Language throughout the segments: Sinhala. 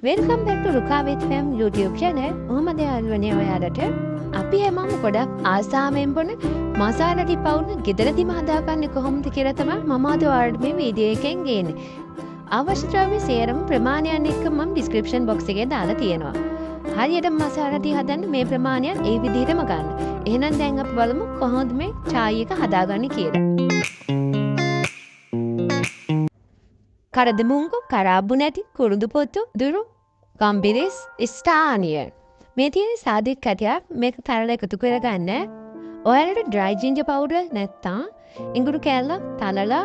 Welcome back to Ruka with Fam YouTube channel. ඔහොමද යාළුවනේ ඔයාලට? අපි හැමෝම ගොඩක් ආසාවෙන් බොන මසාලා ටි පවුඩර් ගෙදරදිම හදාගන්නේ කොහොමද කියලා තමයි මම අද ඔයාලට මේ වීඩියෝ එකෙන් ගේන්නේ. අවශ්‍ය ද්‍රව්‍ය සේරම ප්‍රමාණයන් එක්ක මම description box එකේ දාලා තියෙනවා. හරියට මසාලා ටි හදන්න මේ ප්‍රමාණයන් ඒ විදිහටම ගන්න. එහෙනම් දැන් අපි බලමු කොහොමද මේ chai එක හදාගන්නේ කියලා. කරදමුංගු කරාබු නැති කුරුඳු පොත්තු දුරු ගම්බිරිස් ස්ථානිය මේ තියෙන සාදික කැටයක් මේක තරල එකතු කරගන්න. ඔයාලට dry ginger powder නැත්තම් ඉඟුරු කෑල්ල තලලා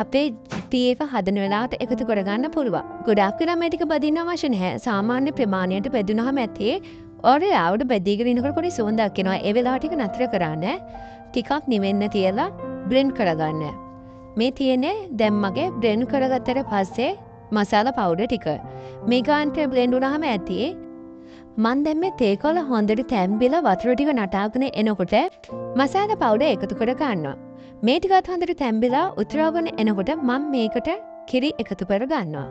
අපේ ටී එක හදන වෙලාවට එකතු කරගන්න පුළුවන්. ගොඩාක් වෙලා මේ ටික බදින්න අවශ්‍ය නැහැ. සාමාන්‍ය ප්‍රමාණයට බෙදුනහම ඇති ඔයාලට බෙදීගෙන ඉනකොට පොඩි සුවඳක් එනවා. ඒ වෙලාවට ටික නතර කරන්න. ටිකක් නිවෙන්න තියලා blend කරගන්න. මේ තියෙන්නේ දැන් මගේ බ්ලෙන්ඩ් කරගත්තට පස්සේ මසාලා පවුඩර් ටික. මේ ගානට බ්ලෙන්ඩ් වුණාම ඇති මන් දැන් මේ තේ කොළ හොඳට තැම්බිලා වතුර ටික නටාගෙන එනකොට මසාලා පවුඩර් එකතු කර ගන්නවා. මේ ටිකත් හොඳට තැම්බිලා උතුරාගෙන එනකොට මම මේකට කිරි එකතු කර ගන්නවා.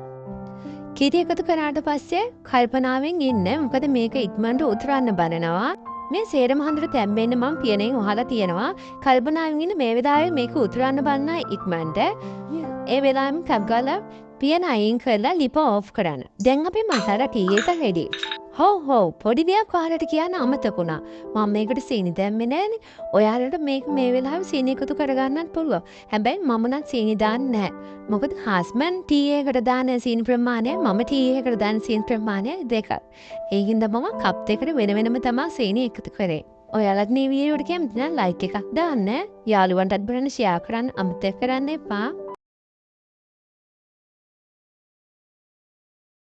කිරි එකතු කරාට පස්සේ කල්පනාවෙන් ඉන්න මොකද මේක ඉක්මනට උතුරන්න බලනවා. මේ සේරම හොඳට තැම්බෙන්න මම පියනෙන් වහලා තියෙනවා. කල්පනාවෙන් ඉන්න මේ වෙලාවේ මේක උතුරන්න බලන ඉක්මනට ඒ වෙලාවෙම කප් ගාලා පියන අයින් කරලා ලිප ඕෆ් කරන්න. දැන් අපේ මසාලා ටී එක රෙඩි. හෝ පොඩි දෙයක් ඔයාලට කියන්න අමතක වුණා. මම මේකට සීනි දැම්මේ නෑනේ. ඔයාලට මේක මේ වෙලාවේ සීනි එකතු කරගන්නත් පුළුවන්. හැබැයි මම නම් සීනි දාන්නේ නැහැ. මොකද හස්බන්ඩ් ටී එකකට දාන සීනි ප්‍රමාණය මම ටී එකකට දාන සීනි ප්‍රමාණය දෙකක්. ඒ හින්දා මම කප් දෙකට වෙන වෙනම තමයි සීනි එකතු කරේ. ඔයාලත් මේ වීඩියෝට කැමති නම් ලයික් එකක් දාන්න. යාළුවන්ටත් බලන්න ෂෙයා කරන්න අමතක කරන්න එපා.